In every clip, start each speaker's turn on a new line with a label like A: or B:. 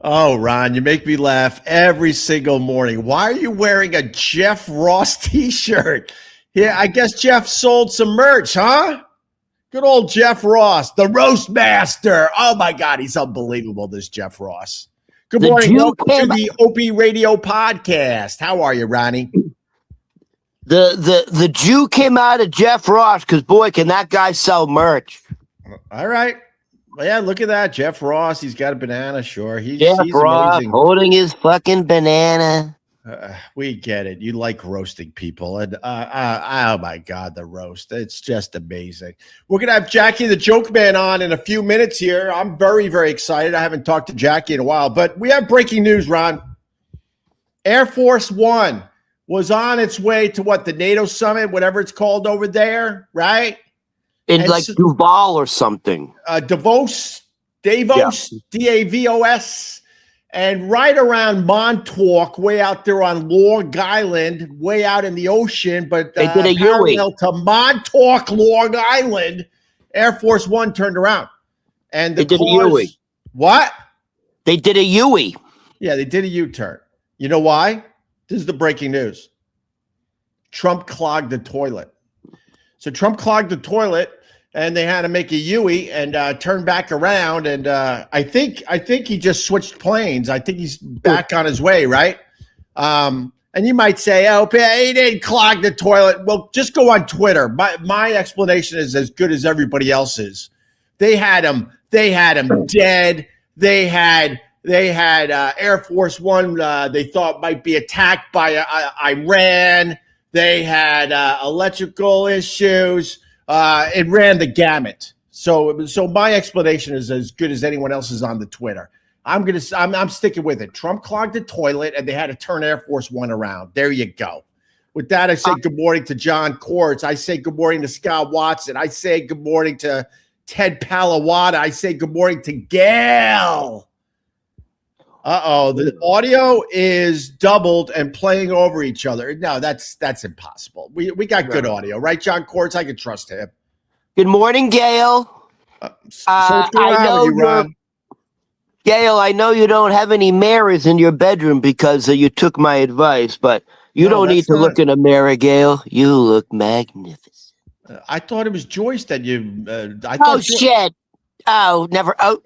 A: Oh, Ron, you make me laugh every single morning. Why are you wearing a Jeff Ross t-shirt? Yeah, I guess Jeff sold some merch, huh? Good old Jeff Ross, the roast master. Oh, my God, he's unbelievable, this Jeff Ross. Good morning. Welcome to the Opie Radio podcast. How are you, Ronnie?
B: The Jew came out of Jeff Ross because, boy, can that guy sell merch.
A: All right. Well, yeah, look at that. Jeff Ross, he's got a banana, sure. He's
B: Ross
A: amazing.
B: Holding his fucking banana.
A: We get it. You like roasting people. And oh, my God, the roast. It's just amazing. We're going to have Jackie the Jokeman on in a few minutes here. I'm very, very excited. I haven't talked to Jackie in a while. But we have breaking news, Ron. Air Force One was on its way to the NATO summit, whatever it's called over there, right?
B: In Duval or something.
A: Davos, yeah. Davos. And right around Montauk, way out there on Long Island, way out in the ocean, but
B: they did a
A: parallel to Montauk, Long Island, Air Force One turned around. And
B: they did a U-turn.
A: What?
B: They did a U-turn.
A: Yeah, they did a U-turn. You know why? This is the breaking news. Trump clogged the toilet. So Trump clogged the toilet, and they had to make a U-turn and turn back around. And I think he just switched planes. I think he's back on his way, right? And you might say, "Oh, he didn't clog the toilet." Well, just go on Twitter. My explanation is as good as everybody else's. They had him dead. They had Air Force One. They thought might be attacked by Iran. They had electrical issues. It ran the gamut. So my explanation is as good as anyone else's on the Twitter. I'm sticking with it. Trump clogged the toilet, and they had to turn Air Force One around. There you go. With that, I say good morning to John Quartz. I say good morning to Scott Watson. I say good morning to Ted Palawada. I say good morning to Gail. The audio is doubled and playing over each other. No, that's impossible. We got good audio, right, John Quartz? I can trust him.
B: Good morning, Gail. Gail, I know you don't have any mirrors in your bedroom because you took my advice, but you don't need to look in a mirror, Gail. You look magnificent.
A: I thought it was Joyce that you.
B: Shit. Oh, never. Oh,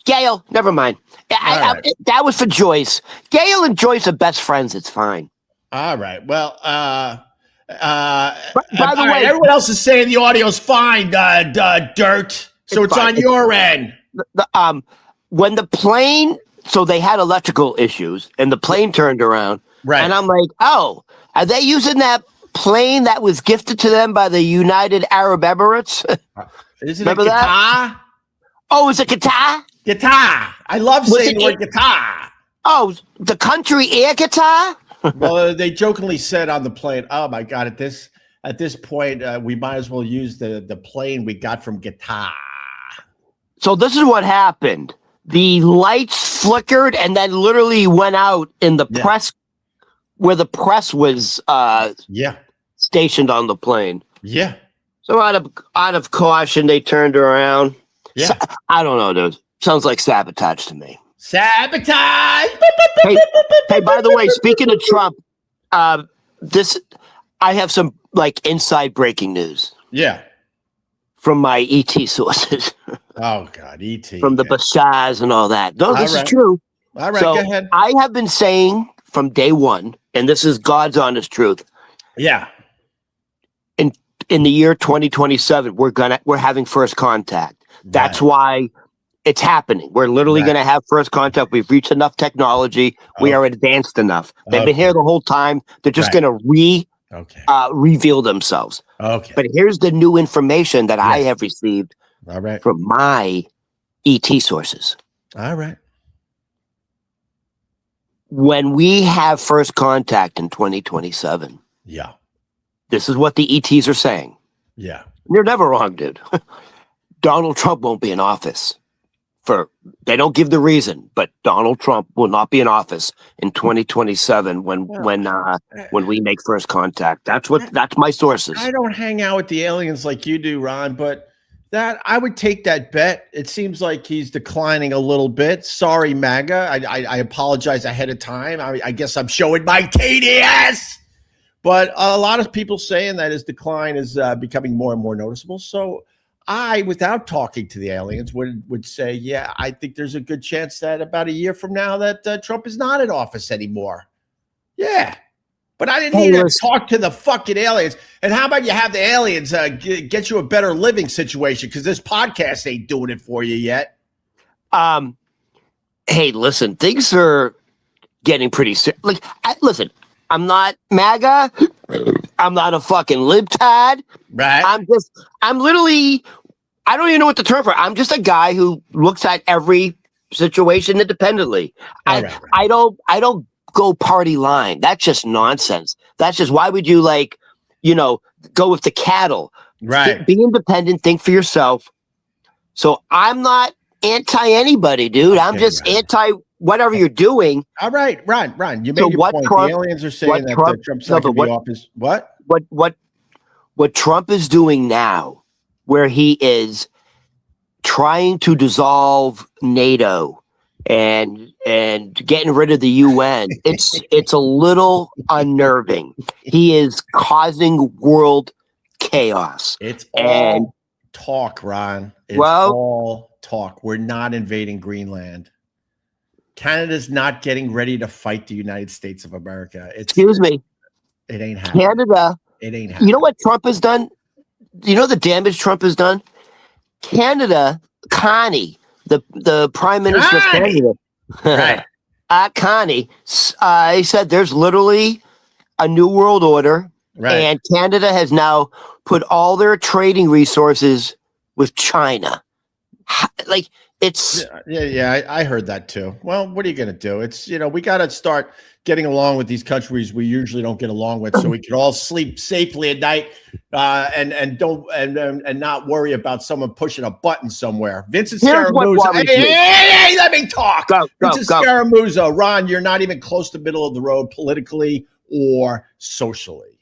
B: Gail, never mind. That was for Joyce. Gail and Joyce are best friends. It's fine.
A: All right. Well, by the way, everyone else is saying the audio's fine, Dirt. So it's on your end.
B: When the plane, so they had electrical issues, and the plane turned around.
A: Right.
B: And I'm like, oh, are they using that plane that was gifted to them by the United Arab Emirates?
A: Is it a guitar?
B: Oh, is it guitar?
A: Guitar. I love saying the word guitar.
B: Oh, the country air guitar?
A: Well, they jokingly said on the plane, "Oh my God, at this point, we might as well use the plane we got from guitar."
B: So this is what happened. The lights flickered and then literally went out in the press, where the press was stationed on the plane.
A: Yeah.
B: So out of caution, they turned around.
A: Yeah.
B: I don't know, dude. Sounds like sabotage to me.
A: Sabotage.
B: Hey, by the way, speaking of Trump, I have some inside breaking news.
A: Yeah.
B: From my ET sources.
A: Oh God, ET.
B: From the Bashars and all that. No, this is true.
A: All right, go ahead.
B: I have been saying from day one, and this is God's honest truth.
A: Yeah.
B: In the year 2027, we're having first contact. That's why it's happening. We're literally going to have first contact. We've reached enough technology. We are advanced enough. They've been here the whole time. They're just going to reveal themselves.
A: Okay.
B: But here's the new information that I have received from my ET sources.
A: All right.
B: When we have first contact in 2027.
A: Yeah.
B: This is what the ETs are saying.
A: Yeah.
B: You're never wrong, dude. Donald Trump won't be in office. They don't give the reason, but Donald Trump will not be in office in 2027 when we make first contact. That's my sources.
A: I don't hang out with the aliens like you do, Ron, but That I would take that bet. It seems like he's declining a little bit. Sorry, MAGA. I apologize ahead of time. I guess I'm showing my TDS. But a lot of people saying that his decline is becoming more and more noticeable. So I, without talking to the aliens, would say, yeah, I think there's a good chance that about a year from now that Trump is not in office anymore. Yeah. But I didn't need to talk to the fucking aliens. And how about you have the aliens get you a better living situation? Because this podcast ain't doing it for you yet.
B: Hey, listen, things are getting pretty serious. Like, listen, I'm not MAGA. I'm not a fucking libtard.
A: Right.
B: I'm literally, I don't even know what the term for. I'm just a guy who looks at every situation independently.
A: Right.
B: I don't go party line. That's just nonsense. That's just, why would you go with the cattle?
A: Right.
B: Be independent, think for yourself. So I'm not anti anybody, dude. Okay, I'm just anti whatever you're doing.
A: All right, Ron. You made your point. The aliens are saying that Trump's not going to be office. What
B: Trump is doing now, where he is trying to dissolve NATO and getting rid of the UN, it's a little unnerving. He is causing world chaos.
A: It's all talk, Ron. It's all talk. We're not invading Greenland. Canada's not getting ready to fight the United States of America.
B: Excuse me.
A: It ain't happening.
B: Canada.
A: It ain't happening.
B: You know what Trump has done? You know the damage Trump has done? Canada, Connie, the Prime Minister of Canada.
A: Right.
B: Connie, he said there's literally a new world order.
A: Right.
B: And Canada has now put all their trading resources with China. Like, it's
A: I heard that too. Well, what are you going to do? It's, we got to start getting along with these countries we usually don't get along with, so we can all sleep safely at night and not worry about someone pushing a button somewhere. Vincent Scaramuzzo. Hey, let me talk. Vincent Scaramuzzo. Ron, you're not even close to middle of the road politically or socially.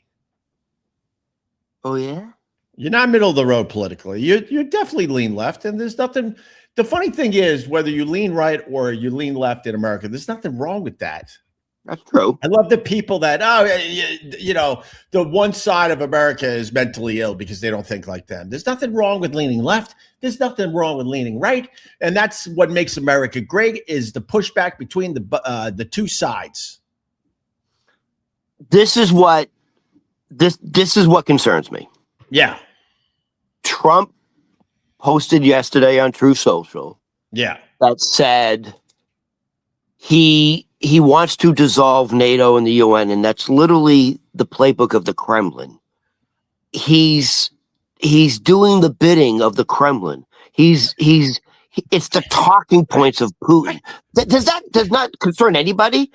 B: Oh yeah?
A: You're not middle of the road politically. You definitely lean left, and there's nothing. The funny thing is, whether you lean right or you lean left in America, there's nothing wrong with that.
B: That's true.
A: I love the people that, the one side of America is mentally ill because they don't think like them. There's nothing wrong with leaning left. There's nothing wrong with leaning right. And that's what makes America great, is the pushback between the two sides.
B: This is what concerns me.
A: Yeah.
B: Trump posted yesterday on Truth Social.
A: Yeah.
B: That said he wants to dissolve NATO and the UN, and that's literally the playbook of the Kremlin. He's doing the bidding of the Kremlin. It's the talking points of Putin. Does not concern anybody.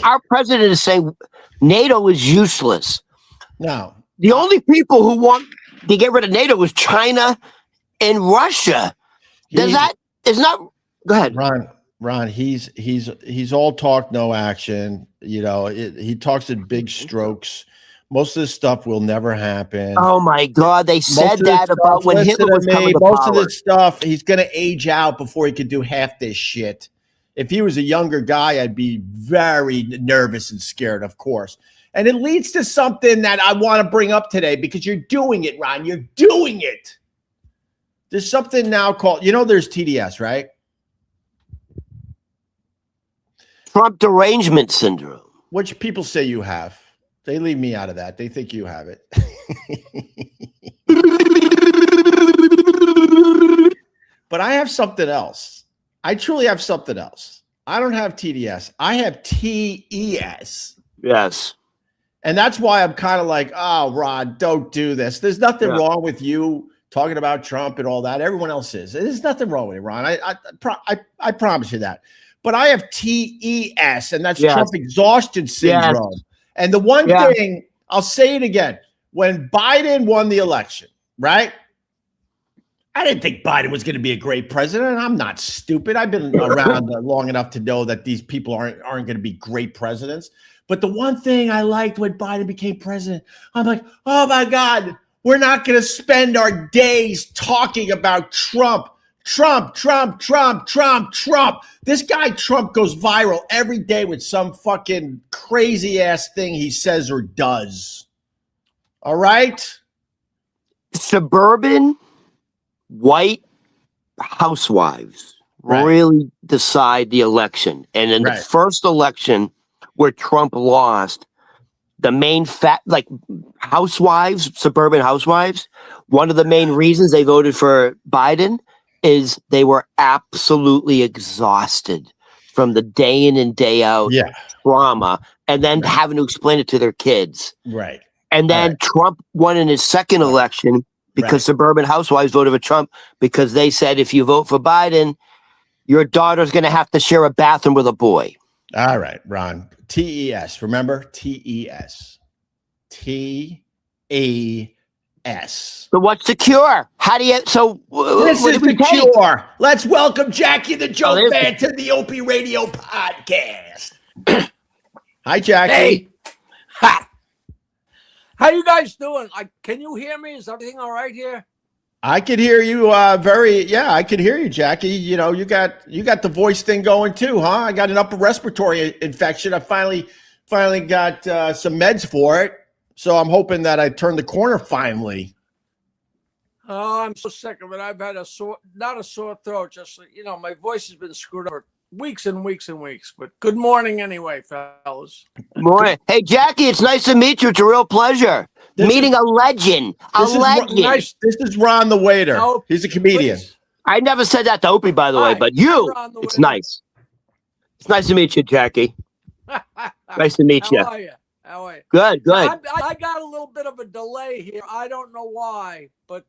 B: Our president is saying NATO is useless.
A: No.
B: The only people who want to get rid of NATO is China and Russia. Go ahead.
A: Ron, he's all talk, no action. He talks in big strokes. Most of this stuff will never happen.
B: Oh my God, they said that about when Hitler was coming to power.
A: Most of this stuff, he's going to age out before he could do half this shit. If he was a younger guy, I'd be very nervous and scared, of course. And it leads to something that I want to bring up today, because you're doing it, Ron. You're doing it. There's something now called, there's TDS, right?
B: Trump derangement syndrome.
A: Which people say you have. They leave me out of that. They think you have it. But I have something else. I truly have something else. I don't have TDS. I have TES.
B: Yes.
A: And that's why I'm kind of like, oh, Rod, don't do this. There's nothing wrong with you talking about Trump and all that. Everyone else is. There's nothing wrong with it, Ron. I promise you that. But I have TES, and that's Trump exhaustion syndrome. Yes. And the one thing, I'll say it again, when Biden won the election, right? I didn't think Biden was going to be a great president. I'm not stupid. I've been around long enough to know that these people aren't going to be great presidents. But the one thing I liked when Biden became president, I'm like, oh my God, We're not going to spend our days talking about Trump. Trump. This guy Trump goes viral every day with some fucking crazy ass thing he says or does. All right?
B: Suburban white housewives really decide the election. And in the first election where Trump lost, the main housewives, suburban housewives, one of the main reasons they voted for Biden is they were absolutely exhausted from the day in and day out trauma, and then having to explain it to their kids.
A: Right.
B: And then Trump won in his second election because suburban housewives voted for Trump because they said, if you vote for Biden, your daughter's going to have to share a bathroom with a boy.
A: All right, Ron. TES. Remember? TES. TES.
B: So what's the cure? How do you... So
A: this is the cure. Let's welcome Jackie the Jokeman to the Opie Radio podcast. Hi, Jackie.
C: Hey. Hi. How you guys doing? Can you hear me? Is everything all right here?
A: I could hear you I could hear you, Jackie. You know, you got the voice thing going too, huh? I got an upper respiratory infection. I finally got some meds for it. So I'm hoping that I turned the corner finally.
C: Oh, I'm so sick of it. I've had not a sore throat, just, my voice has been screwed up for weeks and weeks and weeks. But good morning anyway, fellas.
B: Morning. Hey, Jackie, it's nice to meet you. It's a real pleasure. Meeting a legend.
A: This is Ron the waiter. No, he's a comedian.
B: Please. I never said that to Opie, by the way, but you, it's nice. It's nice to meet you, Jackie. Nice to meet you.
C: How are you?
B: Good.
C: I got a little bit of a delay here. I don't know why, but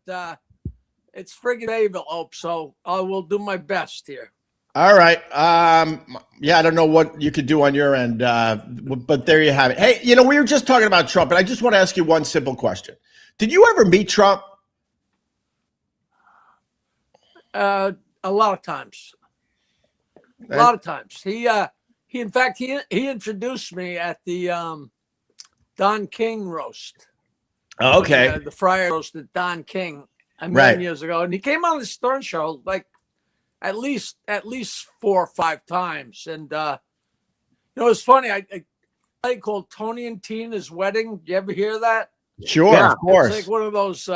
C: it's friggin' envelope, so I will do my best here.
A: All right. I don't know what you could do on your end, but there you have it. Hey, we were just talking about Trump, and I just want to ask you one simple question. Did you ever meet Trump?
C: A lot of times. A lot of times. He introduced me at the Don King roast.
A: Oh, okay.
C: The Friar roast at Don King a million years ago, and he came on the Stern Show like at least 4 or 5 times. And it's funny. I called Tony and Tina's Wedding. You ever hear that?
A: Sure, of course.
C: It's like one of those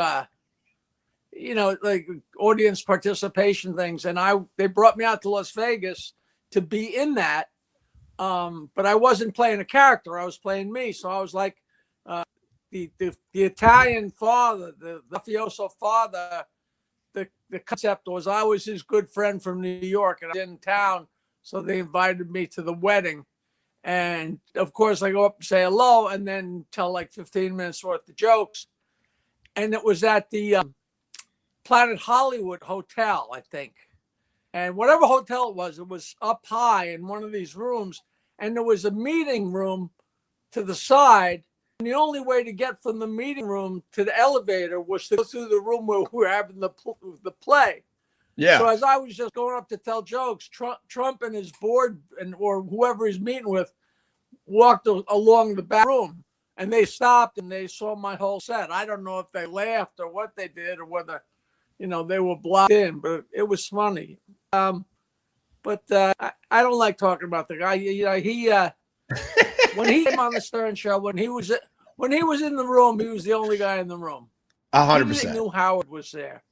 C: like audience participation things. And they brought me out to Las Vegas to be in that. But I wasn't playing a character. I was playing me. So I was like the Italian father, the mafioso father. The concept was I was his good friend from New York and I was in town. So they invited me to the wedding. And of course I go up and say hello and then tell like 15 minutes worth of jokes. And it was at the Planet Hollywood Hotel, I think. And whatever hotel it was up high in one of these rooms. And there was a meeting room to the side. And the only way to get from the meeting room to the elevator was to go through the room where we were having the play.
A: Yeah.
C: So as I was just going up to tell jokes, Trump and his board or whoever he's meeting with walked along the back room. And they stopped and they saw my whole set. I don't know if they laughed or what they did or whether, they were blocked in, but it was funny. But I don't like talking about the guy. He when he came on the Stern Show, when he was in the room, he was the only guy in the room.
A: 100%.
C: He knew Howard was there,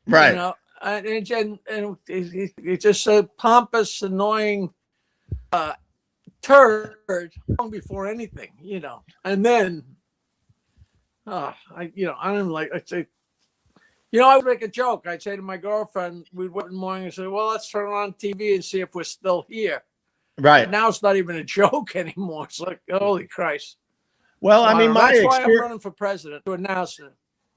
A: right?
C: And he's just a pompous, annoying turd long before anything, And then, I don't like. I say, I would make a joke. I'd say to my girlfriend, we'd wait in the morning and say, well, let's turn on TV and see if we're still here.
A: Right.
C: But now it's not even a joke anymore. It's like, holy Christ.
A: Well,
C: so,
A: that's
C: why I'm running for president to announce it.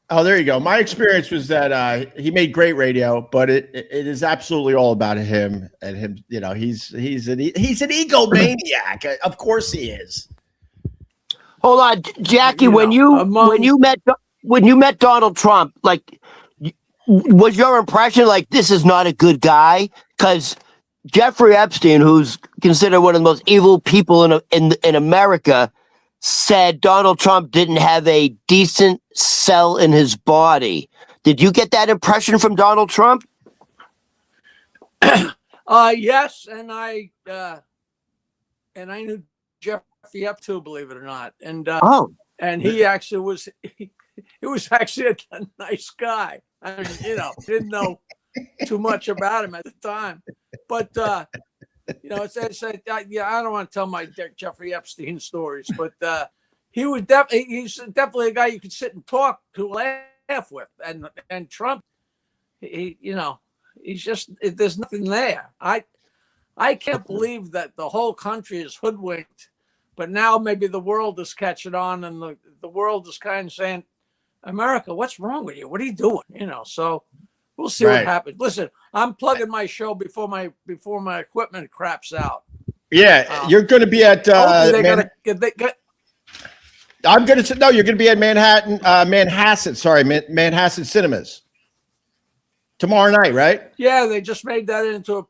A: Oh, there you go. My experience was that he made great radio, but it is absolutely all about him and him. He's an egomaniac. Of course he is.
B: Hold on, Jackie. When you met Donald Trump, like, was your impression like this is not a good guy? Because Jeffrey Epstein, who's considered one of the most evil people in America, said Donald Trump didn't have a decent cell in his body. Did you get that impression from Donald Trump?
C: Yes, and I knew Jeffrey Epstein too, believe it or not, and he actually was he was actually a nice guy. I mean, didn't know too much about him at the time, but I don't want to tell my Jeffrey Epstein stories, but he's definitely a guy you could sit and talk to, laugh with, and Trump, he's just, there's nothing there. I can't believe that the whole country is hoodwinked, but now maybe the world is catching on, and the world is kind of saying, America, what's wrong with you? What are you doing? So we'll see what happens. Listen, I'm plugging my show before my equipment craps out.
A: Yeah, you're going to be at. I'm going to say no. You're going to be at Manhasset Cinemas tomorrow night, right?
C: Yeah, they just made that into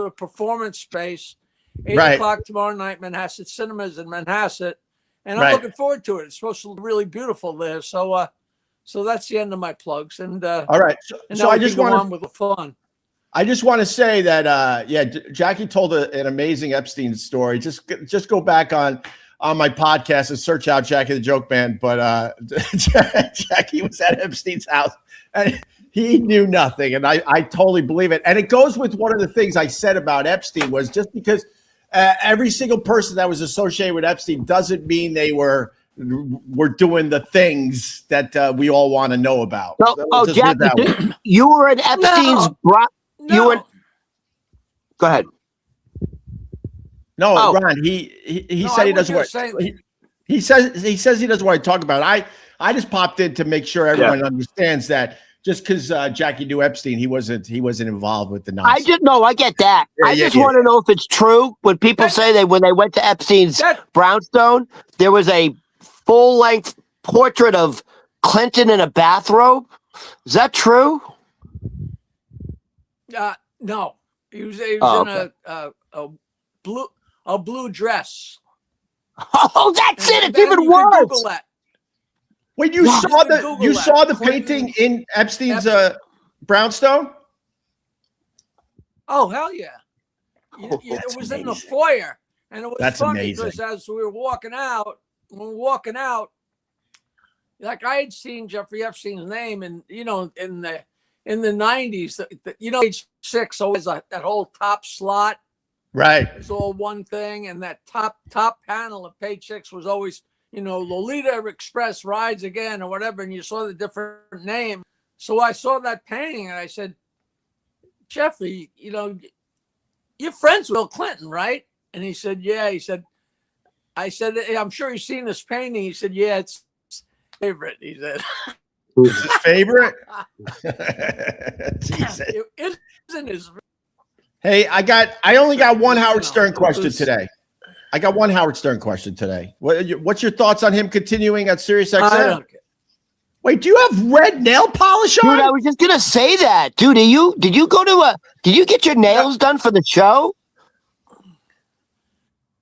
C: a performance space. 8 o'clock tomorrow night, Manhasset Cinemas in Manhasset, and I'm looking forward to it. It's supposed to look really beautiful there. So that's the end of my plugs. And
A: all right, so I just want
C: on with the fun.
A: I just want to say that Jackie told an amazing Epstein story. Just go back on my podcast and search out Jackie the Jokeman. But Jackie was at Epstein's house and he knew nothing, and I totally believe it. And it goes with one of the things I said about Epstein was just because every single person that was associated with Epstein doesn't mean they were doing the things that we all want to know about.
B: So, Jackie, you were in Epstein's.
C: No.
B: Go ahead.
A: No, Ron. He said he doesn't want. He says he doesn't want to talk about it. I just popped in to make sure everyone understands that. Just because Jackie knew Epstein, he wasn't involved with the nonsense.
B: I get that. I just want to know if it's true when people say when they went to Epstein's brownstone, there was a full-length portrait of Clinton in a bathrobe. Is that true?
C: No, he was in a blue dress.
B: Oh, that's it. It's even worse.
C: Google that.
A: When you saw the painting in Epstein's brownstone?
C: Oh, hell yeah. It was in the foyer. And it was funny because as we were walking out, like I had seen Jeffrey Epstein's name and in the 90s, page 6 always that whole top slot.
A: Right.
C: It's all one thing. And that top panel of page 6 was always Lolita Express rides again or whatever, and you saw the different name. So I saw that painting and I said, Jeffrey, you're friends with Bill Clinton, right? And he said, yeah. I said, hey, I'm sure you've seen this painting. He said, yeah, it's his favorite. He said,
A: it's his favorite?
C: It isn't his.
A: Hey, I only got one Howard Stern question today. I got one Howard Stern question today. What's your thoughts on him continuing at SiriusXM?
C: I don't care.
A: Wait, do you have red nail polish on?
B: Dude, I was just gonna say that. Dude, did you get your nails done for the show?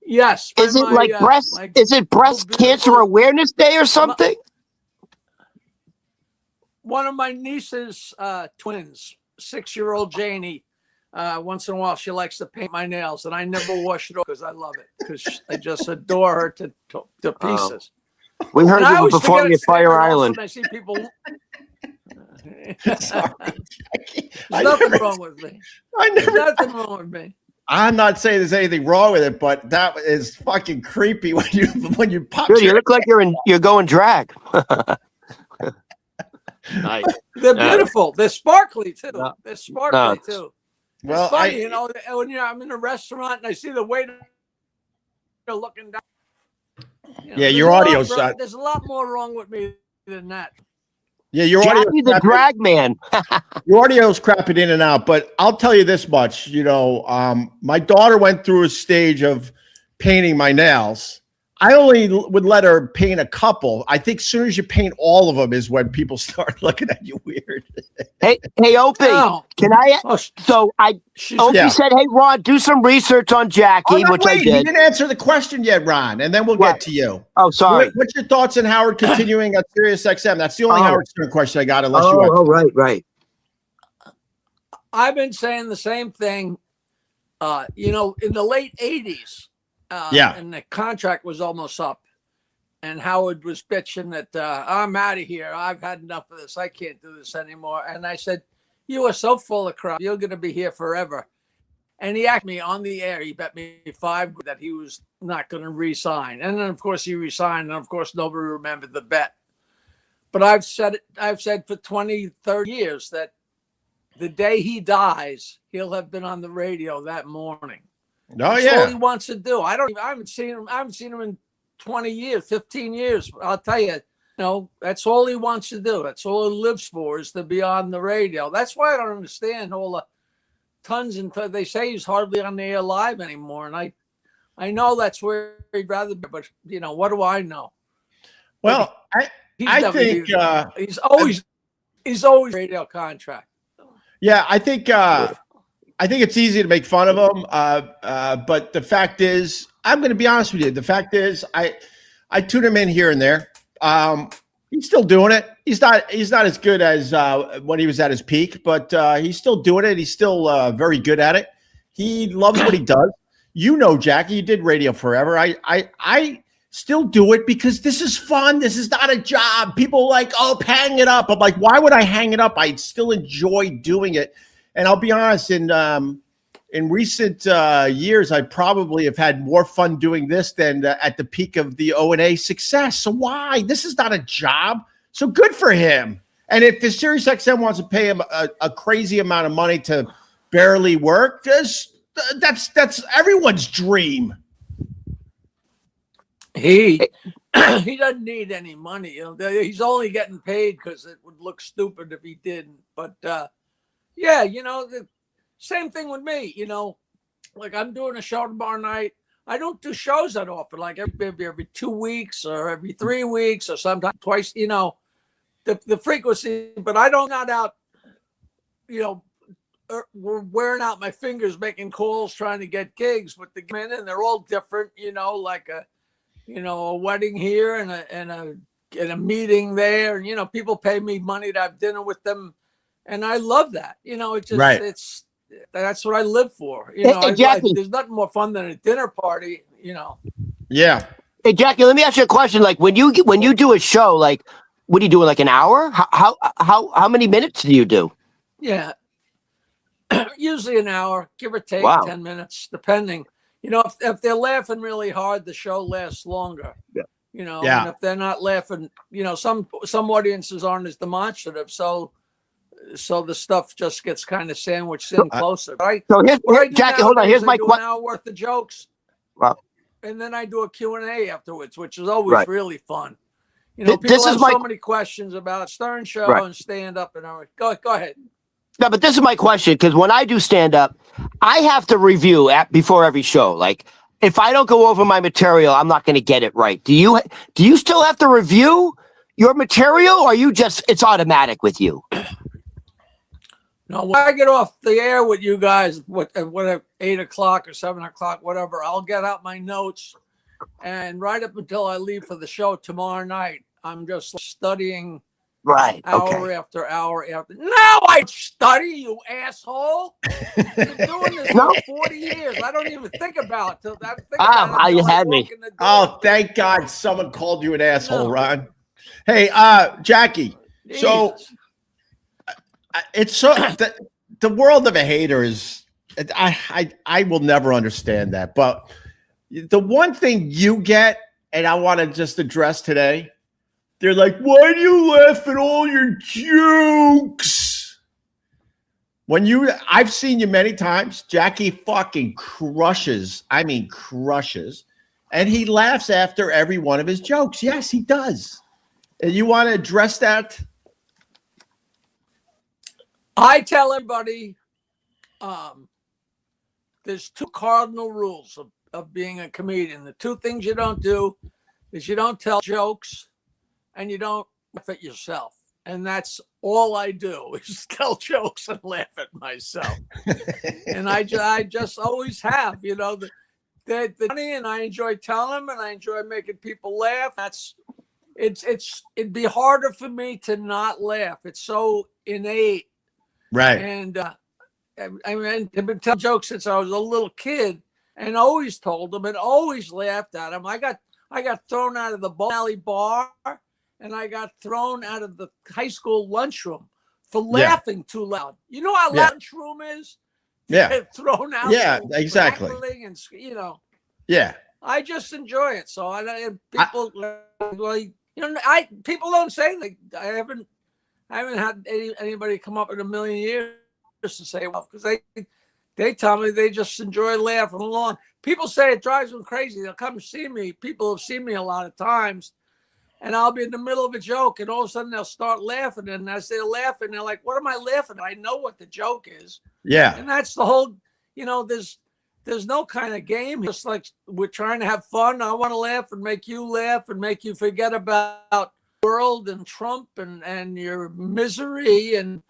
C: Yes.
B: Is it breast cancer awareness day or something?
C: One of my niece's twins, 6-year-old Janie. Once in a while, she likes to paint my nails, and I never wash it off because I love it because I just adore her to pieces.
B: We heard you before you Fire Island.
C: I see people.
A: Sorry,
C: There's nothing wrong with me. There's nothing wrong with me.
A: I'm not saying there's anything wrong with it, but that is fucking creepy when you pop.
B: Dude, you look like you're going drag.
C: Nice. They're beautiful. They're sparkly too. They're sparkly too. Well, it's funny, when I'm in a restaurant and I see the waiter looking down.
A: Your audio's
C: there's a lot more wrong with me than that.
A: Yeah, your audio.
B: The drag man.
A: Your audio's crapping in and out, but I'll tell you this much. My daughter went through a stage of painting my nails. I only would let her paint a couple. I think as soon as you paint all of them is when people start looking at you weird.
B: Hey, Opie,
C: No.
B: can I?
C: Oh,
B: Opie
A: Yeah.
B: said, "Hey, Ron, do some research on
A: Oh,
B: Jackie,"
A: no,
B: which I
A: wait. He
B: did.
A: didn't answer the question yet, Ron, and then we'll
B: What?
A: get to you.
B: Oh, sorry.
A: What's your thoughts on Howard continuing on Sirius XM? That's the only
B: Oh.
A: Howard Stern question I got, unless you want.
B: Oh, right.
C: I've been saying the same thing. In the late 80s, and the contract was almost up, and Howard was bitching that I'm out of here. I've had enough of this. I can't do this anymore. And I said, you are so full of crap. You're going to be here forever. And he asked me on the air. He bet me $5 that he was not going to resign. And then, of course, he resigned. And, of course, nobody remembered the bet. But I've said for 20, 30 years that the day he dies, he'll have been on the radio that morning.
A: Oh,
C: That's
A: yeah.
C: all he wants to do. I haven't seen him in 20 years, 15 years. I'll tell you, that's all he wants to do. That's all he lives for, is to be on the radio. That's why I don't understand all the tons and they say he's hardly on the air live anymore. And I know that's where he'd rather be, but what do I know?
A: Well, I think
C: he's always radio contract.
A: Yeah, I think it's easy to make fun of him, but the fact is, I'm going to be honest with you. The fact is, I tune him in here and there. He's still doing it. He's not as good as when he was at his peak, but he's still doing it. He's still very good at it. He loves what he does. Jackie, you did radio forever. I still do it because this is fun. This is not a job. People are like, oh, hang it up. I'm like, why would I hang it up? I still enjoy doing it. And I'll be honest, in recent years, I probably have had more fun doing this than at the peak of the O&A success. So why? This is not a job. So good for him. And if the Sirius XM wants to pay him a crazy amount of money to barely work, that's everyone's dream.
C: He doesn't need any money. He's only getting paid because it would look stupid if he didn't. But the same thing with me. Like I'm doing a show tomorrow night. I don't do shows that often. Like every 2 weeks or every 3 weeks or sometimes twice. The frequency. But I don't not out. We're wearing out my fingers making calls trying to get gigs with the men, and they're all different. Like a wedding here and a meeting there. And, people pay me money to have dinner with them. And I love that. That's what I live for.
B: Jackie,
C: there's nothing more fun than a dinner party,
A: Yeah.
B: Hey, Jackie, let me ask you a question. Like when you do a show, like what are you doing? Like an hour? How many minutes do you do?
C: Yeah. Usually an hour, give or take.
B: Wow.
C: 10 minutes, depending. If they're laughing really hard, the show lasts longer.
B: Yeah.
C: And if they're not laughing, some audiences aren't as demonstrative, so the stuff just gets kind of sandwiched in closer. Right?
B: So Jackie, hold on. Here's my
C: question. An hour worth of jokes.
B: Wow.
C: And then I do a Q&A afterwards, which is always really fun. People
B: this
C: have
B: is
C: so many questions about Stern Show and stand up and everything. Go ahead.
B: No, but this is my question, because when I do stand up, I have to review before every show. Like if I don't go over my material, I'm not going to get it right. Do you still have to review your material, or it's automatic with you?
C: No, when I get off the air with you guys, whatever, 8 o'clock or 7 o'clock, whatever, I'll get out my notes, and right up until I leave for the show tomorrow night, I'm just studying.
B: Right.
C: Hour after hour after. No, I study, you asshole. I've been doing this for 40 years. I don't even think about it.
B: You had me.
A: Oh, thank God someone called you an asshole, Ron. Hey, Jackie.
C: Jesus.
A: So it's so the world of a hater is. I will never understand that. But the one thing you get, and I want to just address today. They're like, why do you laugh at all your jokes? I've seen you many times. Jackie fucking crushes. I mean, crushes. And he laughs after every one of his jokes. Yes, he does. And you want to address that?
C: I tell everybody there's two cardinal rules of being a comedian. The two things you don't do is you don't tell jokes and you don't laugh at yourself. And that's all I do is tell jokes and laugh at myself. And I just always have, you know, the funny, and I enjoy telling them, and I enjoy making people laugh. It'd be harder for me to not laugh. It's so innate.
A: Right.
C: And I mean, I've been telling jokes since I was a little kid, and always told them and always laughed at them. I got thrown out of the bowling alley bar, and I got thrown out of the high school lunchroom for laughing too loud. You know how lunchroom is?
A: Yeah.
C: Get thrown out.
A: Yeah, exactly.
C: And, you know.
A: Yeah.
C: I just enjoy it. So people, people don't say like I haven't had anybody come up in a million years to say, well, because they tell me they just enjoy laughing along. People say it drives them crazy. They'll come see me. People have seen me a lot of times, and I'll be in the middle of a joke, and all of a sudden they'll start laughing. And as they're laughing, they're like, "What am I laughing at?" I know what the joke is.
A: Yeah.
C: And that's the whole. You know, there's no kind of game. Just like we're trying to have fun. I want to laugh and make you laugh and make you forget about the world and Trump and your misery and,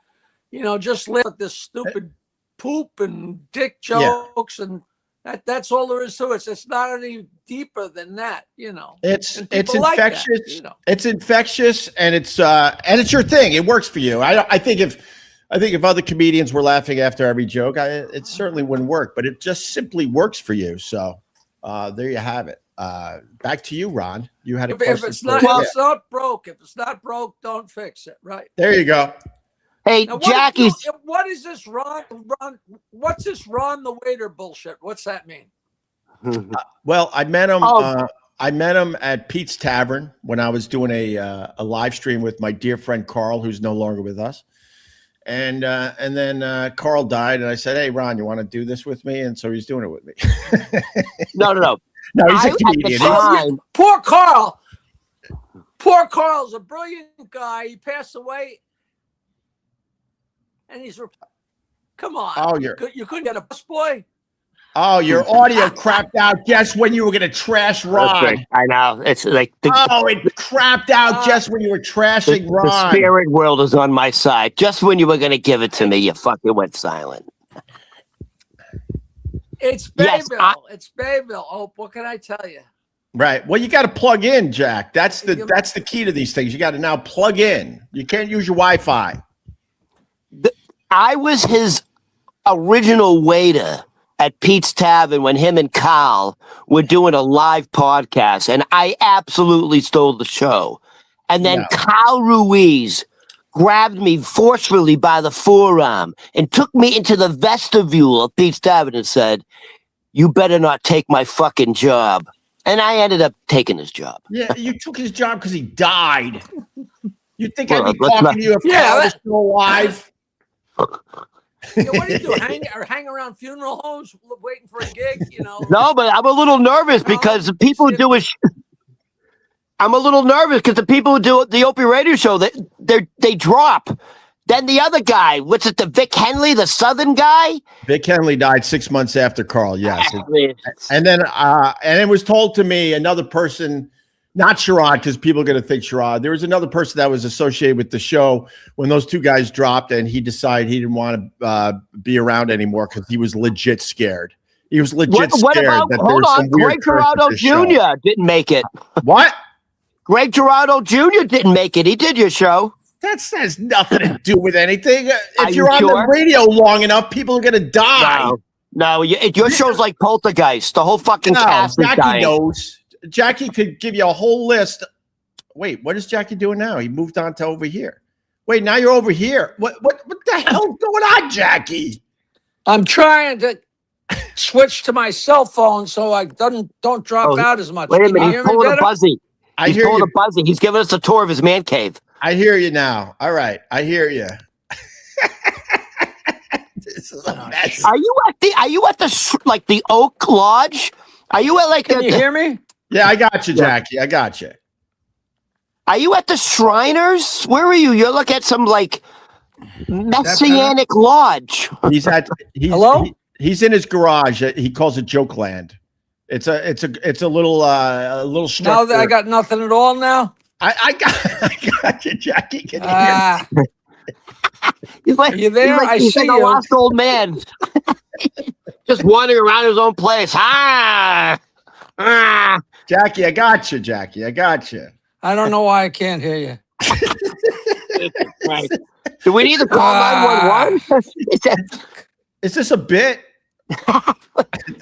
C: you know, just laugh at this stupid poop and dick jokes and that's all there is to it. It's not any deeper than that, you know.
A: It's infectious.
C: Like that, you know?
A: It's infectious, and it's your thing. It works for you. I think if other comedians were laughing after every joke, it certainly wouldn't work. But it just simply works for you. So there you have it. Back to you, Ron. You had a question.
C: If it's not broke, don't fix it. Right.
A: There you go.
B: Hey,
C: now,
B: Jackie.
C: What is this, Ron? What's this Ron the waiter bullshit? What's that mean?
A: Well, I met him. I met him at Pete's Tavern when I was doing a live stream with my dear friend Carl, who's no longer with us. And then Carl died, and I said, "Hey, Ron, you want to do this with me?" And so he's doing it with me.
B: No.
A: No, he's a comedian.
C: Poor Carl. Poor Carl's a brilliant guy. He passed away, and come on.
A: Oh,
C: you couldn't get a busboy.
A: Oh, your audio crapped out just when you were going to trash Ron.
B: I know. It's like
A: it crapped out just when you were trashing Ron.
B: The spirit world is on my side. Just when you were going to give it to me, you fucking went silent.
C: It's Bayville. It's Bayville. Oh, what can I tell you?
A: Right. Well, you got to plug in, Jack. That's the key to these things. You got to now plug in. You can't use your Wi-Fi.
B: I was his original waiter at Pete's Tavern when him and Carl were doing a live podcast, and I absolutely stole the show. And then Carl Ruiz grabbed me forcefully by the forearm and took me into the vestibule of Pete's Tavern and said, "You better not take my fucking job." And I ended up taking his job.
A: Yeah, you took his job because he died. You think I'd be talking to you if Carl was still alive?
C: Yeah, what do you do? Hang around funeral homes waiting for a gig? You know?
B: No, but I'm a little nervous because the people who do it. I'm a little nervous because the people who do the Opie radio show, they drop. Then the other guy, what's it? The Vic Henley, the Southern guy.
A: Vic Henley died 6 months after Carl. Yes, and then and it was told to me another person. Not Sherrod, because people are going to think Sherrod. There was another person that was associated with the show when those two guys dropped, and he decided he didn't want to be around anymore because he was legit scared. He was legit scared.
B: Hold on, Greg Giraldo Jr. didn't make it.
A: What?
B: Greg Giraldo Jr. didn't make it. He did your show.
A: That has nothing to do with anything. If you're on the radio long enough, people are going to die.
B: No, your show's like Poltergeist. The whole fucking cast is dying.
A: Knows. Jackie could give you a whole list. Wait, what is Jackie doing now? He moved on to over here. Wait, now you're over here. What the hell's going on, Jackie?
C: I'm trying to switch to my cell phone so I don't drop out as much.
B: Wait a minute, he's pulling a buzzy. He's pulling a buzzy. He's giving us a tour of his man cave.
A: I hear you now. All right, I hear you. This is a mess.
B: Are you at the Oak Lodge? Are you at
C: Can you hear me?
A: Yeah, I got you, Jackie. I got you.
B: Are you at the Shriners? Where are you? You're looking at some Messianic lodge.
A: Hello? He's in his garage. He calls it Jokeland. It's a little structure.
C: Now that I got nothing at all now.
A: I got you, Jackie. Can you hear me?
C: Ah,
B: He's like,
C: are you there? I
B: he's
C: see
B: like a
C: you.
B: lost old man. Just wandering around his own place.
A: Jackie, I got you, Jackie. I got you.
C: I don't know why I can't hear you.
B: Right. Do we need to call 911?
A: Is this a bit?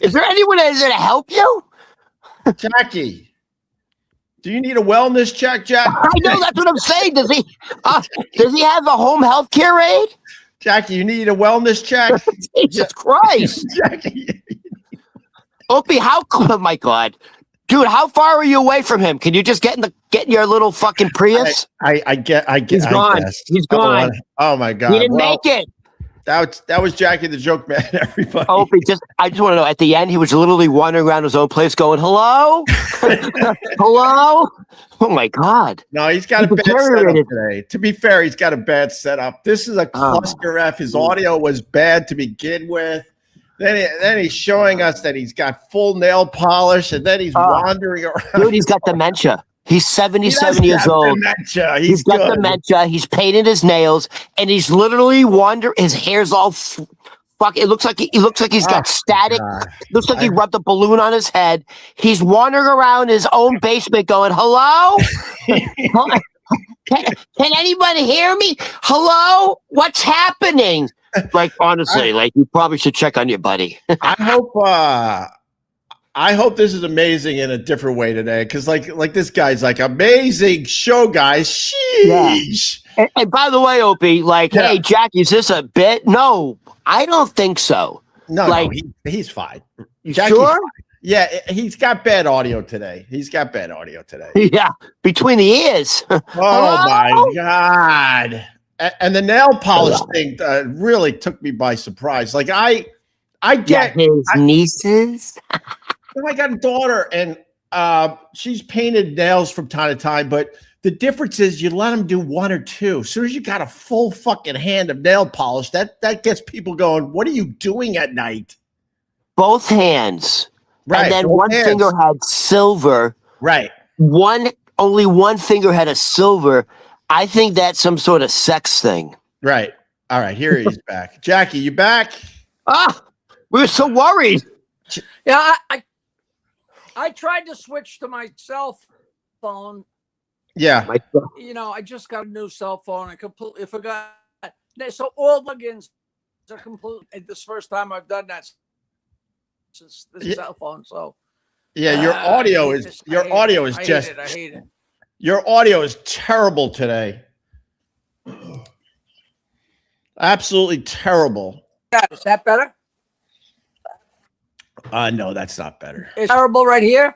B: Is there anyone that's there to help you?
A: Jackie, do you need a wellness check, Jack?
B: I know, that's what I'm saying. Does he have a home health care aid?
A: Jackie, you need a wellness check?
B: Jesus Christ.
A: Jackie.
B: Opie, oh my God. Dude, how far are you away from him? Can you just get in your little fucking Prius?
A: I get.
B: He's gone. He's gone.
A: Oh my God.
B: He didn't make it.
A: That was Jackie the Joke Man, everybody.
B: Opie, I just want to know, at the end, he was literally wandering around his own place going, hello? Hello? Oh my God.
A: No, he's got a bad setup today. To be fair, he's got a bad setup. This is a cluster F. His audio was bad to begin with. Then he's showing us that he's got full nail polish, and then he's wandering around.
B: Dude, he's got dementia. He's 77 years old.
A: Dementia.
B: He's got dementia. He's painted his nails, and he's literally his hair's all fuck. It looks like he's got static.
A: God.
B: Looks like he rubbed a balloon on his head. He's wandering around his own basement going, hello? Can anybody hear me? Hello? What's happening? Like, honestly, you probably should check on your buddy.
A: I hope this is amazing in a different way today, because like this guy's like, amazing show, guys. Sheesh.
B: Yeah. And by the way, Opie, hey, Jackie, is this a bit? No, I don't think so.
A: No, he's fine.
B: You sure?
A: Fine. Yeah, he's got bad audio today.
B: Yeah, between the ears.
A: Oh my God. And the nail polish thing really took me by surprise. Like I get
B: his nieces.
A: I got a daughter, and she's painted nails from time to time, but the difference is you let them do one or two. As soon as you got a full fucking hand of nail polish, that gets people going, what are you doing at night?
B: Both hands.
A: Right.
B: And then one finger had silver.
A: Right.
B: Only one finger had a silver. I think that's some sort of sex thing.
A: Right. All right. Here he's back. Jackie, you back?
B: We were so worried.
C: Yeah, I tried to switch to my cell phone.
A: Yeah.
C: I just got a new cell phone. I completely forgot. So all plugins are complete. This first time I've done that since this cell phone. So
A: yeah, your audio is just.
C: I hate it.
A: Your audio is terrible today. Absolutely terrible.
C: Yeah, is that better?
A: No, that's not better.
C: It's terrible right here.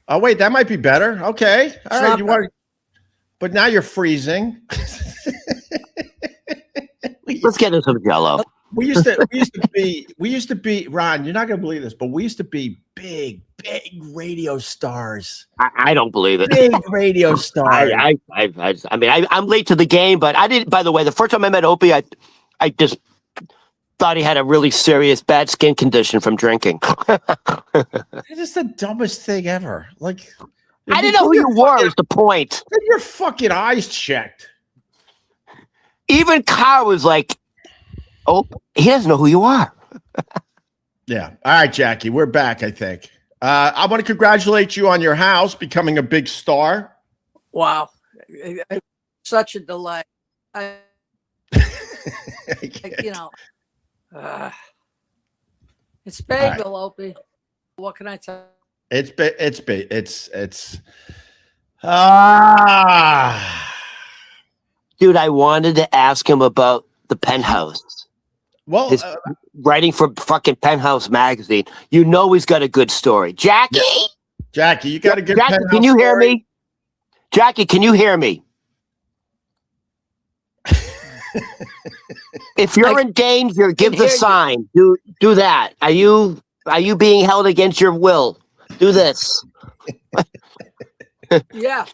A: Oh wait, that might be better. Okay, all right. But now you're freezing.
B: Let's get into some Jello.
A: We used to be Ron. You're not gonna believe this, but we used to be big radio stars.
B: I don't believe it.
A: Big radio stars.
B: I'm late to the game, but I didn't. By the way, the first time I met Opie, I just thought he had a really serious bad skin condition from drinking.
A: It's just the dumbest thing ever. Like,
B: I didn't know who you were. Is the point?
A: Get your fucking eyes checked.
B: Even Carl was like, "Oh, he doesn't know who you are."
A: Yeah. All right, Jackie, we're back. I think. I want to congratulate you on your house becoming a big star.
C: Wow, such a delight. It's bagel, Opie. What can I tell you?
B: Dude, I wanted to ask him about the Penthouse.
A: Well,
B: his writing for fucking Penthouse magazine. You know he's got a good story. Jackie?
A: Yeah. Jackie, you got a good
B: Jackie,
A: Penthouse
B: can you hear
A: story?
B: me? Jackie, can you hear me? If you're in danger, give the sign. Do that. Are you being held against your will? Do this.
C: Yeah.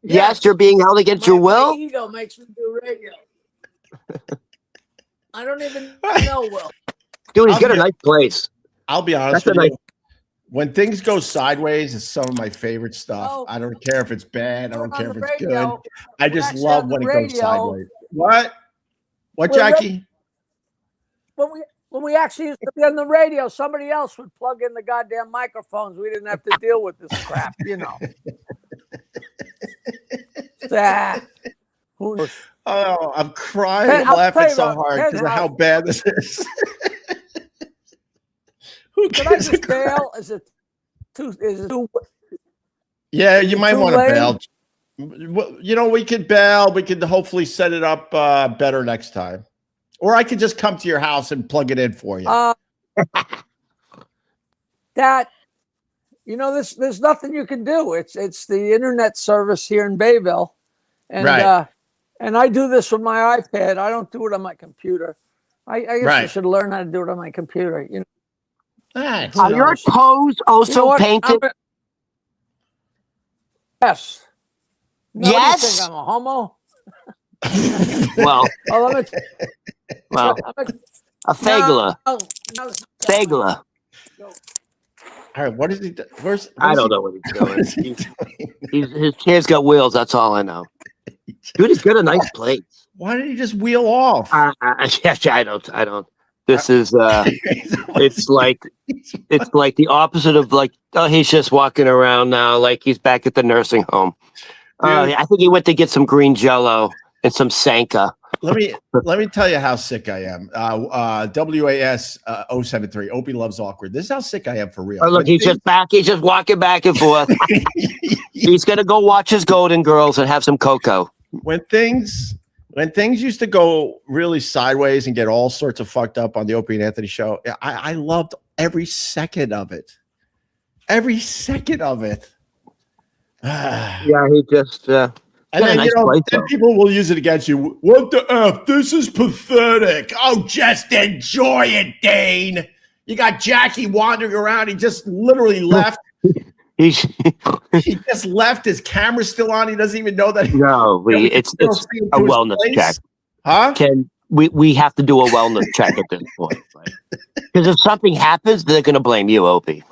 B: Yes, you're being held against your will?
C: My ego makes me do radio. I don't even know Will.
B: Dude, he's got a nice place.
A: I'll be honest
B: with you.
A: When things go sideways, it's some of my favorite stuff.
C: Oh.
A: I don't care if it's bad. I don't care if
C: On the
A: it's good.
C: radio,
A: I just
C: actually
A: love
C: on
A: when
C: the
A: it goes
C: radio,
A: sideways. What,
C: Well,
A: Jackie?
C: when we actually used to be on the radio, somebody else would plug in the goddamn microphones. We didn't have to deal with this crap, you know. Who knows?
A: Oh, I'm crying
C: Hey,
A: and
C: I'll
A: laughing
C: tell you
A: so
C: about
A: hard because of how
C: Penthouse.
A: bad this is. Who
C: Should I
A: gives a
C: just
A: crap?
C: bail? Is it too?
A: Yeah, you might
C: too
A: want to
C: late?
A: bail. Well, you know, we could bail. We could hopefully set it up better next time. Or I could just come to your house and plug it in for you.
C: That, you know, there's nothing you can do. It's the internet service here in Bayville, and
A: Right.
C: and I do this with my iPad. I don't do it on my computer. I guess I
A: Right.
C: should learn how to do it on my computer. You know,
A: That's
B: Are your
C: knows?
B: toes also
C: You know what?
B: painted?
C: Yes. No,
B: Yes?
C: You think I'm a homo?
B: Well,
C: Oh, let me.
B: well, a fagula.
C: No.
B: Fagula.
A: all right. What is he? Where's
B: I don't know what he's doing. His chair's got wheels. That's all I know. Dude, he's got a nice plate.
A: Why did he just wheel off?
B: I don't. This is it's like the opposite of like, oh, he's just walking around now like he's back at the nursing home. I think he went to get some green Jello and some Sanka.
A: let me tell you how sick I am. WAS 073. Opie loves awkward. This is how sick I am for real.
B: Oh, look, he's just back. He's just walking back and forth. He's gonna go watch his Golden Girls and have some cocoa.
A: When things used to go really sideways and get all sorts of fucked up on the Opie and Anthony show, I loved every second of it. Every second of it.
B: Yeah, he just
A: and then,
B: nice place,
A: then
B: though.
A: people will use it against you. What the F? This is pathetic. Oh, just enjoy it, Dane. You got Jackie wandering around. He just literally left.
B: he
A: just left. His camera's still on. He doesn't even know that.
B: it's a wellness check.
A: Huh?
B: Ken, we have to do a wellness check at this point. Because if something happens, they're gonna blame you, Opie.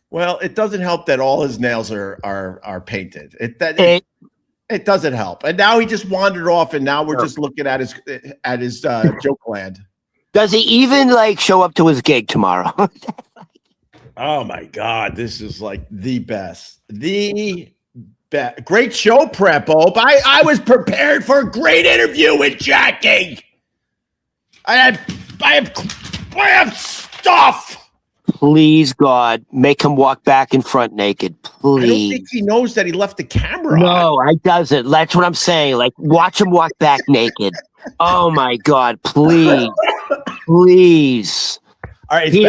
A: Well, it doesn't help that all his nails are painted. It doesn't help. And now he just wandered off, and now we're just looking at his Jokeland.
B: Does he even like show up to his gig tomorrow?
A: Oh my God, this is like the best. The best. Great show prep, Ope. I was prepared for a great interview with Jackie. I have stuff.
B: Please, God, make him walk back in front naked. Please.
A: I don't think he knows that he left the camera
B: No, I doesn't. That's what I'm saying. Like, watch him walk back naked. Oh my God, please. Please.
A: All right,
B: He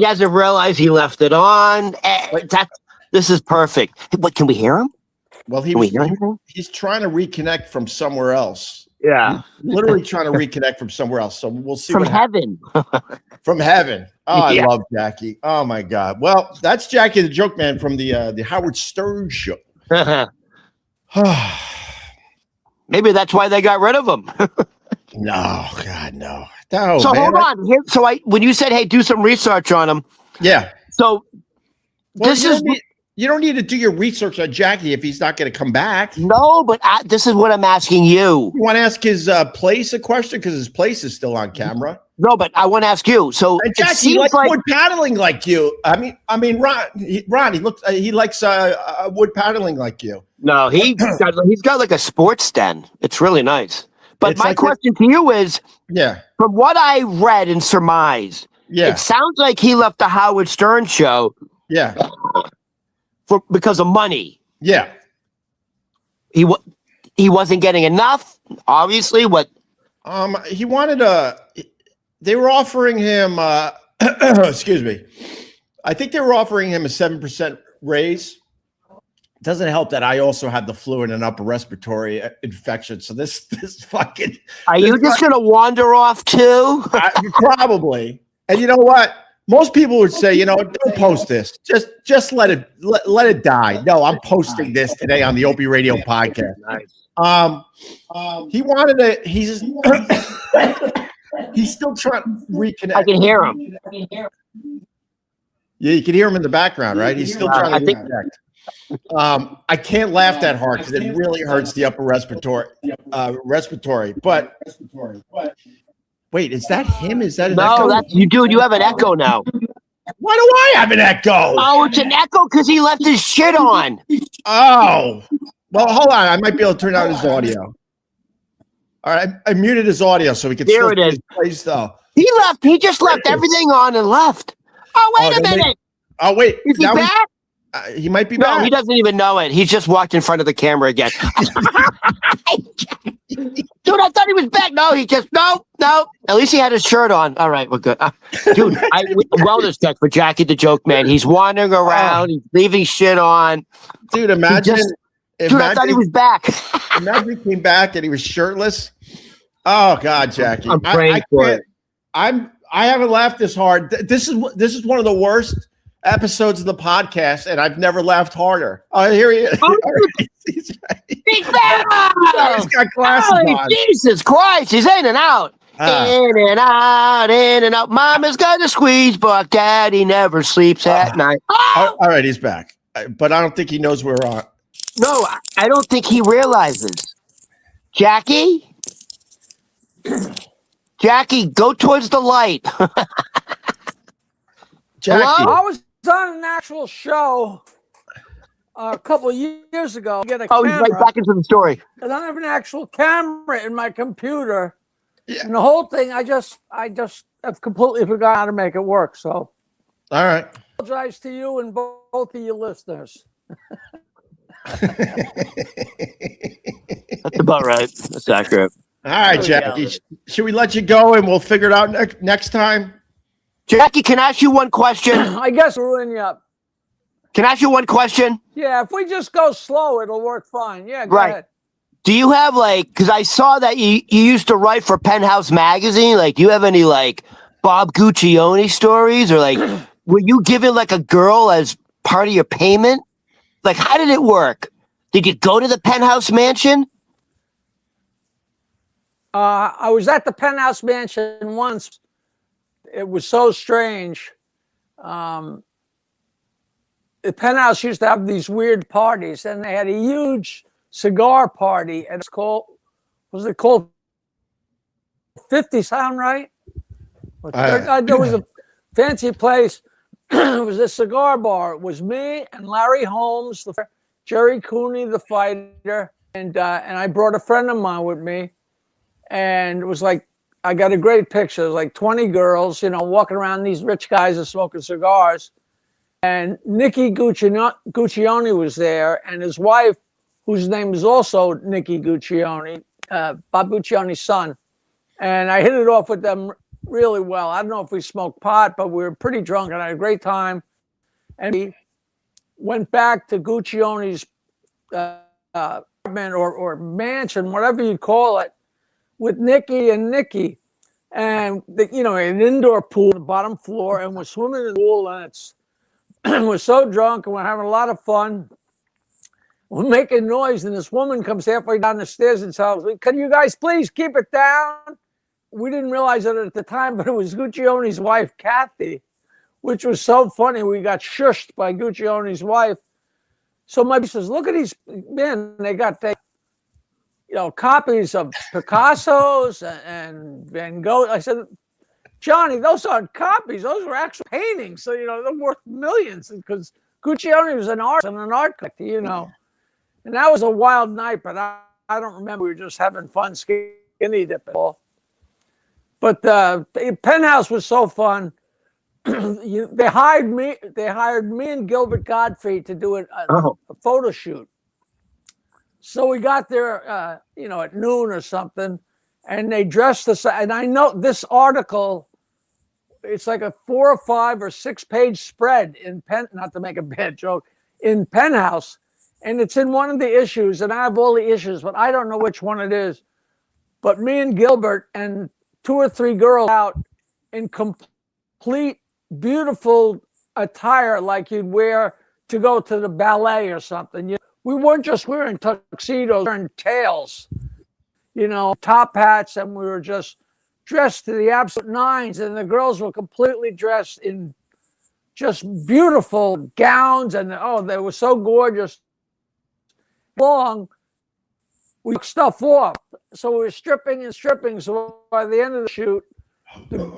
B: doesn't realize he left it on. This is perfect. Hey, what, can we hear him?
A: Well, he's trying to reconnect from somewhere else.
B: Yeah.
A: Literally trying to reconnect from somewhere else. So we'll see.
B: From heaven.
A: From heaven. Oh,
B: Yeah.
A: I love Jackie. Oh my God. Well, that's Jackie the Jokeman from the Howard Stern show.
B: Maybe that's why they got rid of him.
A: No, God, no. No.
B: So
A: man,
B: hold on. When you said, hey, do some research on him.
A: Yeah.
B: So
A: Well,
B: this
A: you don't need to do your research on Jackie if he's not going to come back.
B: no, but this is what I'm asking you.
A: You want to ask his place a question because his place is still on camera.
B: No, but I want to ask you. So
A: And
B: it
A: Jackie
B: seems
A: likes
B: like
A: wood paddling like you. I mean, Ron, he likes wood paddling like you.
B: no, he's got like a sports den. It's really nice. But
A: It's
B: my
A: like
B: question to you is,
A: Yeah,
B: from what I read and surmised,
A: yeah,
B: it sounds like he left the Howard Stern show
A: yeah,
B: because of money.
A: yeah.
B: He wasn't getting enough. Obviously, what?
A: He wanted they were offering him. Excuse me. I think they were offering him a 7% raise. Doesn't help that I also have the flu and an upper respiratory infection. So this fucking.
B: Are you just going to wander off too?
A: Probably. And you know what? Most people would say, don't post this. Just let it die. No, I'm posting this today on the Opie Radio podcast. He wanted to. He's still trying to reconnect.
B: I can hear him.
A: Yeah, you can hear him in the background, right? He's still trying to
B: think-
A: reconnect. I can't laugh that hard because it really hurts the upper respiratory. But wait, is that him? Is that an echo?
B: No, that's you, dude. You have an echo now.
A: Why do I have an echo?
B: Oh, it's an echo because he left his shit on.
A: Oh, well, hold on. I might be able to turn out his audio. All right, I muted his audio so we could
B: There
A: still
B: it
A: see
B: is.
A: his place, though.
B: He left. He just left everything on and left. Oh, wait a minute.
A: Oh, wait.
B: Is he
A: Now
B: back?
A: he might be
B: No,
A: back.
B: he doesn't even know it. He just walked in front of the camera again. Dude, I thought he was back. No, he just no. At least he had his shirt on. All right, we're good. Dude, wellness check for Jackie the Jokeman. He's wandering around. He's leaving shit on.
A: Dude, imagine.
B: Dude, I thought he was back.
A: Imagine he came back and he was shirtless. Oh God, Jackie.
B: I'm praying for it.
A: I haven't laughed this hard. This is one of the worst episodes of the podcast, and I've never laughed harder. Oh, here he is. He's
B: back. He's
A: got glasses on.
B: Jesus Christ, he's in and out. In and out, in and out. Mama's got a squeeze box. Daddy never sleeps at night.
A: All right, he's back. But I don't think he knows we're on.
B: No, I don't think he realizes. Jackie? Jackie, go towards the light.
A: Jackie.
B: Hello?
C: I was on an actual show a couple of years ago. Get a
B: He's
C: camera,
B: right back into the story.
C: and I have an actual camera in my computer,
A: Yeah.
C: and the whole thing. I just have completely forgot how to make it work. So,
A: All right.
C: I apologize to you and both of you listeners.
B: That's about right. That's accurate.
A: All right, Jackie. Should we let you go and we'll figure it out next time?
B: Jackie, can I ask you one question?
C: I guess we'll ruin you up.
B: Can I ask you one question?
C: Yeah, if we just go slow, it'll work fine. Yeah, go
B: Right.
C: ahead.
B: Do you have because I saw that you used to write for Penthouse magazine. Like, do you have any Bob Guccione stories or were you given a girl as part of your payment? How did it work? Did you go to the Penthouse mansion?
C: I was at the Penthouse mansion once. It was so strange. The Penthouse used to have these weird parties, and they had a huge cigar party, and was it called 50 Sound Right? There was a fancy place. It was a cigar bar. It was me and Larry Holmes, Jerry Cooney, the fighter, and I brought a friend of mine with me. And it was I got a great picture. It was 20 girls, walking around. These rich guys are smoking cigars. And Nicky Guccione was there, and his wife, whose name is also Nicky Guccione, Bob Guccione's son. And I hit it off with them really well. I don't know if we smoked pot, but we were pretty drunk, and I had a great time. And we went back to Guccione's apartment or mansion, whatever you call it, with Nicky and Nicky, and an indoor pool on the bottom floor, and we're swimming in the pool, and we're so drunk, and we're having a lot of fun. We're making noise, and this woman comes halfway down the stairs and tells me, "Can you guys please keep it down?" We didn't realize it at the time, but it was Guccione's wife, Kathy, which was so funny. We got shushed by Guccione's wife. So my buddy says, "Look at these men. They got copies of Picasso's and Van Gogh." I said, "Johnny, those aren't copies. Those were actual paintings. So, they're worth millions because Guccione was an artist and an art collector, And that was a wild night, but I don't remember. We were just having fun skinny dipping. But the Penthouse was so fun. They hired me and Gilbert Gottfried to do a photo shoot. So we got there, at noon or something, and they dressed us. And I know this article, it's like a 4 or 5 or 6 page spread not to make a bad joke, in Penthouse. And it's in one of the issues, and I have all the issues, but I don't know which one it is. But me and Gilbert and 2 or 3 girls out in complete, beautiful attire like you'd wear to go to the ballet or something. We weren't just wearing tuxedos, wearing tails, top hats, and we were just dressed to the absolute nines. And the girls were completely dressed in just beautiful gowns, and they were so gorgeous. Long, we took stuff off, so we were stripping and stripping. So by the end of the shoot, the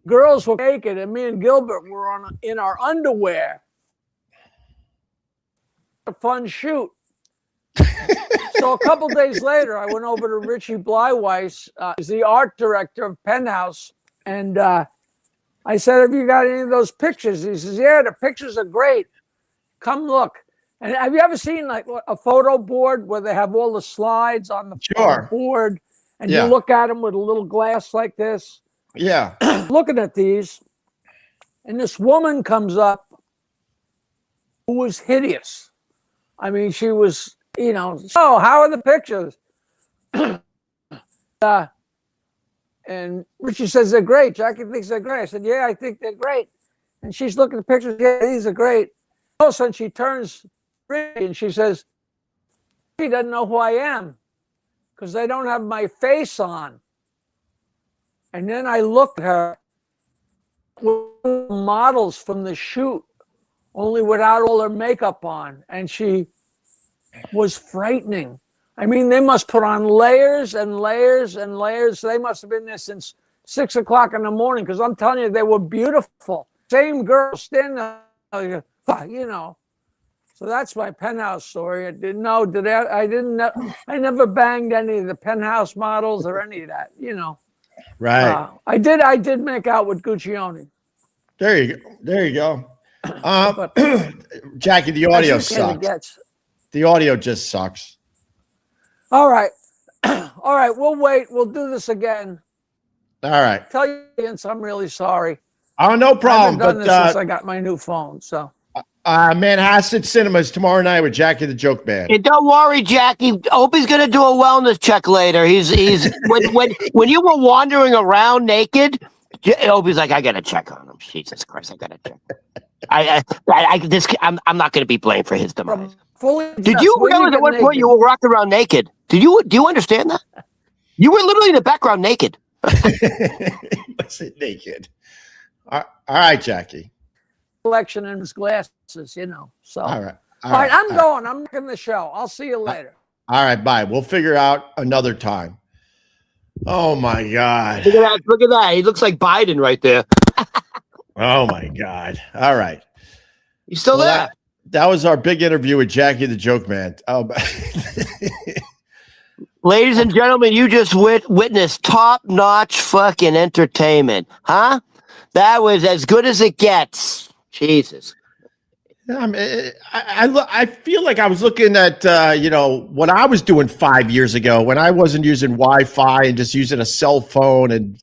C: girls were naked, and me and Gilbert were in our underwear. A fun shoot. So a couple days later, I went over to Richie Bleiweiss, he's the art director of Penthouse, and I said, "Have you got any of those pictures?" He says, "Yeah, the pictures are great. Come look." And have you ever seen like a photo board where they have all the slides on the board, and you look at them with a little glass like this?
A: Yeah.
C: Looking at these, and this woman comes up who was hideous. I mean, she was, "Oh, how are the pictures?" And Richie says, "They're great. Jackie thinks they're great." I said, "Yeah, I think they're great." And she's looking at the pictures. "Yeah, these are great." All of a sudden, she turns to Richie and she says, "He doesn't know who I am because they don't have my face on." And then I looked at her, models from the shoot, only without all their makeup on. And she was frightening. I mean, they must put on layers and layers and layers. They must have been there since 6 o'clock in the morning, because I'm telling you, they were beautiful. Same girl standing there, So that's my Penthouse story. I didn't know. I never banged any of the Penthouse models or any of that.
A: Right.
C: I did make out with Guccione.
A: There you go. Jackie, the audio sucks. The audio just sucks.
C: All right. All right. We'll wait. We'll do this again.
A: All right.
C: Tell you, Vince, I'm really sorry.
A: Oh, no problem.
C: I haven't done this since I got my new phone. So.
A: Manhasset Cinemas tomorrow night with Jackie the Jokeman.
B: Hey, don't worry, Jackie. Opie's gonna do a wellness check later. He's when you were wandering around naked, Opie's like, "I gotta check on him." Jesus Christ, I gotta check. I'm not gonna be blamed for his demise. Did you realize at one point you were walking around naked? Do you understand that? You were literally in the background naked.
A: Was it naked? All right, Jackie.
C: Collection in his glasses, So
A: all right.
C: All right, I'm going. I'm making the show. I'll see you later.
A: All right, bye. We'll figure out another time. Oh my God.
B: Look at that. He looks like Biden right there.
A: Oh my God. All right.
B: He's still there.
A: That was our big interview with Jackie the Jokeman. Oh,
B: ladies and gentlemen, you just witnessed top-notch fucking entertainment, huh? That was as good as it gets. Jesus.
A: I feel like I was looking at, what I was doing 5 years ago when I wasn't using Wi-Fi and just using a cell phone and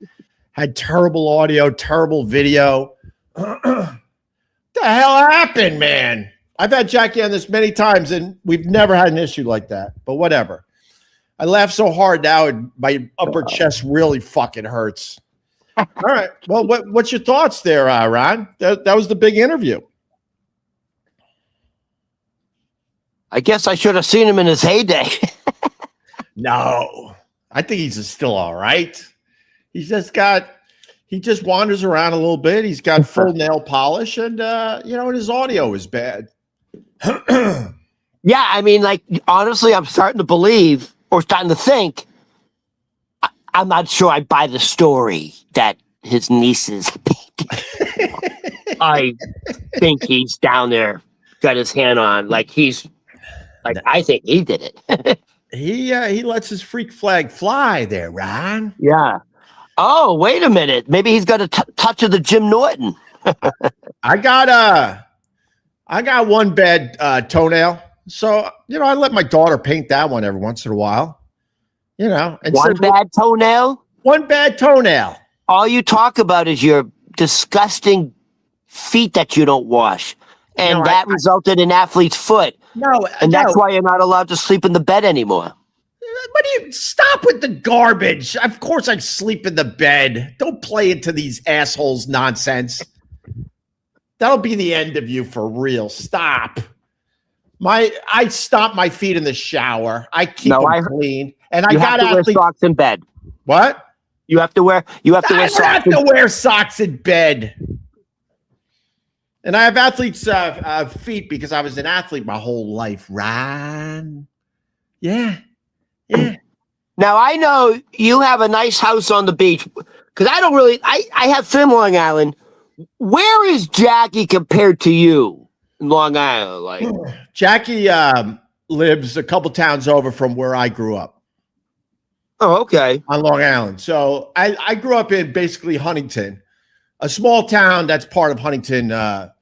A: had terrible audio, terrible video. The hell happened, man? I've had Jackie on this many times and we've never had an issue like that, but whatever. I laugh so hard now and my upper chest really fucking hurts. All right. Well, what's your thoughts there, Ron? That was the big interview.
B: I guess I should have seen him in his heyday.
A: No, I think he's still all right. He just wanders around a little bit. He's got full nail polish and, and his audio is bad.
B: Yeah. I mean, like, honestly, I'm starting to believe or starting to think, I'm not sure I buy the story that his niece is. I think he's down there, got his hand on, like I think he did it.
A: He lets his freak flag fly there, Ron.
B: Yeah. Oh, wait a minute. Maybe he's got a touch of the Jim Norton.
A: I got one bad toenail, so I let my daughter paint that one every once in a while. And
B: one bad toenail?
A: One bad toenail.
B: All you talk about is your disgusting feet that you don't wash. And that resulted in athlete's foot.
A: No.
B: And that's why you're not allowed to sleep in the bed anymore.
A: What do you stop with the garbage? Of course I sleep in the bed. Don't play into these assholes nonsense. That'll be the end of you for real. Stop. I stomp my feet in the shower. I keep them clean. And I got to
B: wear socks in bed.
A: What?
B: You have to wear socks.
A: I have to wear socks in bed. And I have athlete's feet because I was an athlete my whole life, Ron. Yeah. Yeah.
B: Now, I know you have a nice house on the beach because I don't really, I have family on Long Island. Where is Jackie compared to you in Long Island? Like,
A: Jackie lives a couple towns over from where I grew up.
B: oh, okay.
A: On Long Island. So I grew up in basically Huntington, a small town that's part of Huntington, the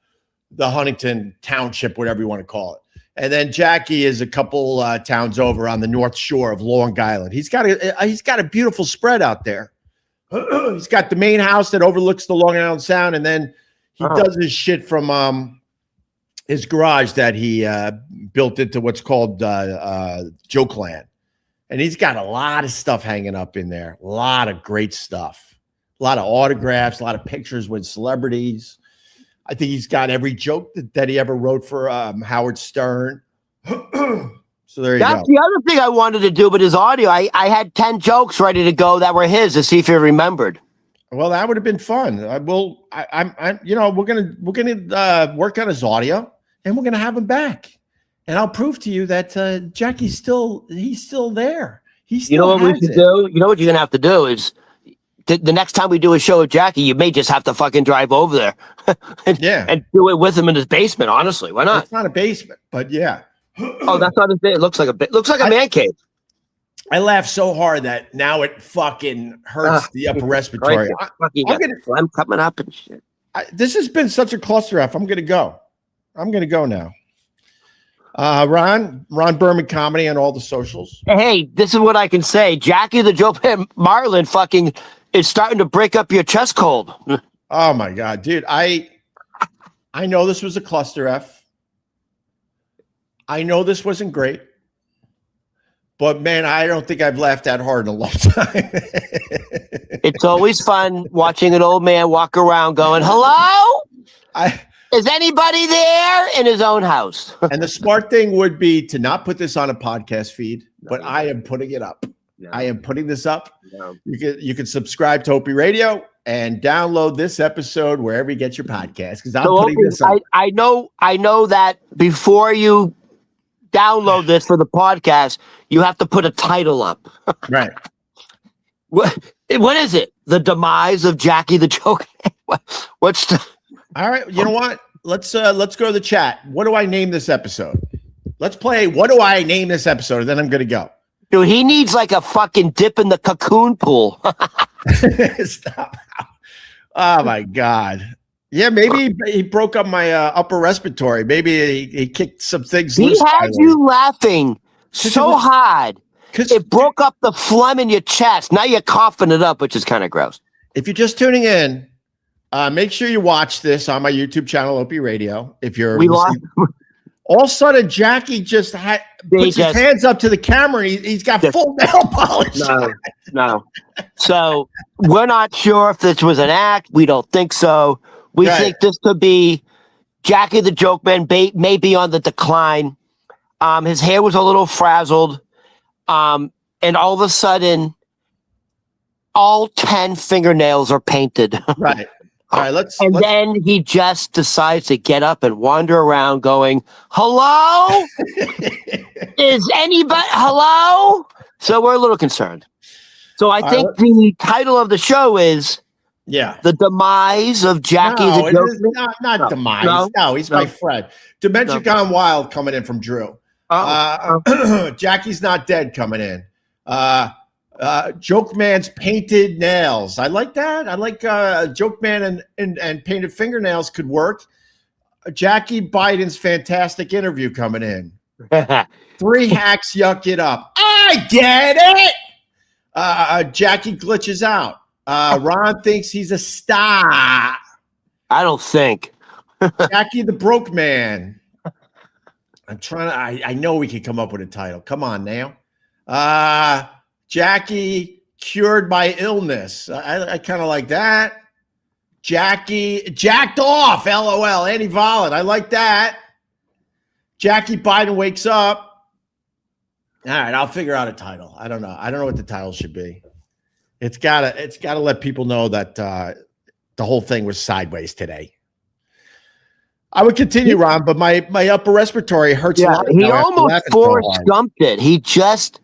A: Huntington Township, whatever you want to call it. And then Jackie is a couple towns over on the North Shore of Long Island. He's got a beautiful spread out there. He's got the main house that overlooks the Long Island Sound, and then he does his shit from his garage that he built into what's called Jokeland. And he's got a lot of stuff hanging up in there. A lot of great stuff. A lot of autographs, a lot of pictures with celebrities. I think he's got every joke that he ever wrote for Howard Stern. So there you go.
B: That's the other thing I wanted to do with his audio. I had 10 jokes ready to go that were his to see if he remembered.
A: Well, that would have been fun. We're gonna work on his audio, and we're gonna have him back, and I'll prove to you that Jackie's still there. He's still.
B: You know what we should do? You know what you're gonna have to do is the next time we do a show with Jackie, you may just have to fucking drive over there, and do it with him in his basement. Honestly, why not?
A: It's not a basement, but yeah.
B: Oh, that's not his basement. It looks like a man cave.
A: I laughed so hard that now it fucking hurts the upper respiratory.
B: I'm coming up and shit.
A: This has been such a cluster F. I'm gonna go now. Ron Berman Comedy on all the socials.
B: Hey, this is what I can say. Jackie the Jokeman Marlin fucking is starting to break up your chest cold.
A: Oh my God, dude. I know this was a cluster F. I know this wasn't great. But man, I don't think I've laughed that hard in a long time.
B: It's always fun watching an old man walk around going, hello? Is anybody there in his own house?
A: And the smart thing would be to not put this on a podcast feed, but I am putting it up. No. I am putting this up. No. You can subscribe to Opie Radio and download this episode wherever you get your podcast. Because I'm putting this up.
B: I know that before you download this for the podcast, you have to put a title up.
A: Right.
B: What is it? The demise of Jackie the Joke? What's the...
A: All right, you know what? Let's go to the chat. What do I name this episode? Let's play what do I name this episode, and then I'm gonna go.
B: Dude, he needs like a fucking dip in the cocoon pool.
A: Stop. Oh my God. Yeah, maybe he broke up my upper respiratory. Maybe he kicked some things loose.
B: He had you laughing so hard. It broke up the phlegm in your chest. Now you're coughing it up, which is kind of gross.
A: If you're just tuning in, make sure you watch this on my YouTube channel, Opie Radio. If you're all of a sudden, Jackie just puts his hands up to the camera. And he's got full nail polish.
B: No. So we're not sure if this was an act. We don't think so. We think this could be Jackie the Jokeman may be on the decline. His hair was a little frazzled. And all of a sudden, all 10 fingernails are painted.
A: Right. All right,
B: then he just decides to get up and wander around going, hello? Is anybody, hello? So we're a little concerned. So I think the title of the show is The Demise of Jackie the Jokeman.
A: Not demise. No, he's my friend. Dementia Gone Wild coming in from Drew. Jackie's Not Dead coming in. Jokeman's Painted Nails. I like that. I like Jokeman and painted fingernails could work. Jackie Biden's Fantastic Interview coming in. 3 hacks yuck it up. I get it. Jackie glitches out. Ron thinks he's a star.
B: I don't think.
A: Jackie the Broke Man. I'm trying to. I know we can come up with a title. Come on now. Jackie cured by illness. I kind of like that. Jackie jacked off. LOL. Andy Vollant. I like that. Jackie Biden wakes up. All right, I'll figure out a title. I don't know. I don't know what the title should be. It's gotta let people know that the whole thing was sideways today. I would continue, Ron, but my upper respiratory hurts a lot.
B: He
A: now after
B: almost
A: laughing so
B: Forrest
A: hard.
B: Gumped it.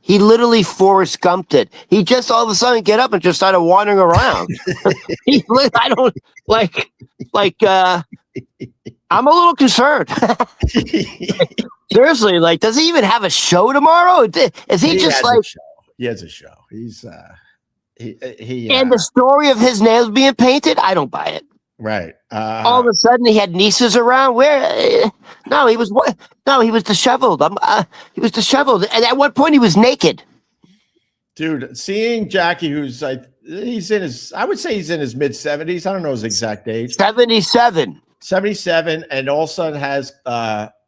B: He literally Forrest Gumped it. He just all of a sudden get up and just started wandering around. I don't I'm a little concerned. Seriously, like, does he even have a show tomorrow? Is he just like?
A: He has a show. He's
B: and the story of his nails being painted, I don't buy it.
A: Right.
B: All of a sudden, he had nieces around. Where? No, he was what? No, he was disheveled. He was disheveled, and at one point, he was naked.
A: Dude, seeing Jackie, who's like, I would say he's in his mid-70s. I don't know his exact age.
B: 77.
A: 77, and all of a sudden has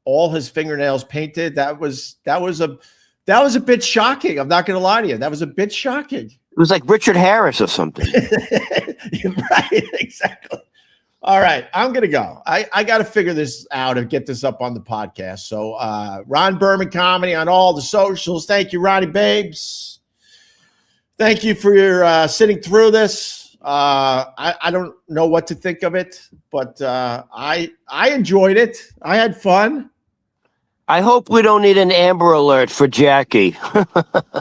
A: all his fingernails painted. That was a bit shocking. I'm not going to lie to you. That was a bit shocking.
B: It was like Richard Harris or something.
A: Right, exactly. All right, I'm going to go. I got to figure this out and get this up on the podcast. So Ron Berman Comedy on all the socials. Thank you, Ronnie Babes. Thank you for your sitting through this. I don't know what to think of it, but I enjoyed it. I had fun.
B: I hope we don't need an Amber Alert for Jackie.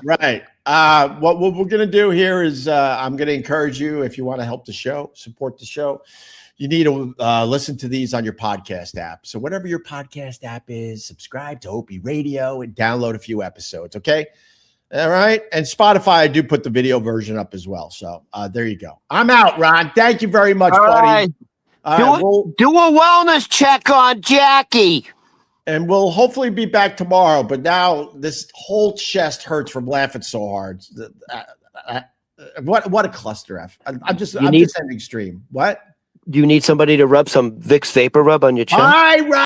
A: Right. What we're going to do here is I'm going to encourage you, if you want to help the show, support the show, you need to listen to these on your podcast app. So whatever your podcast app is, subscribe to Opie Radio and download a few episodes, okay? All right. And Spotify, I do put the video version up as well. So there you go. I'm out, Ron. Thank you very much, buddy.
B: Right. Do a wellness check on Jackie.
A: And we'll hopefully be back tomorrow. But now this whole chest hurts from laughing so hard. What a cluster F. I'm just at an extreme. What?
B: Do you need somebody to rub some Vicks Vapor Rub on your chest?
A: All right, Ron.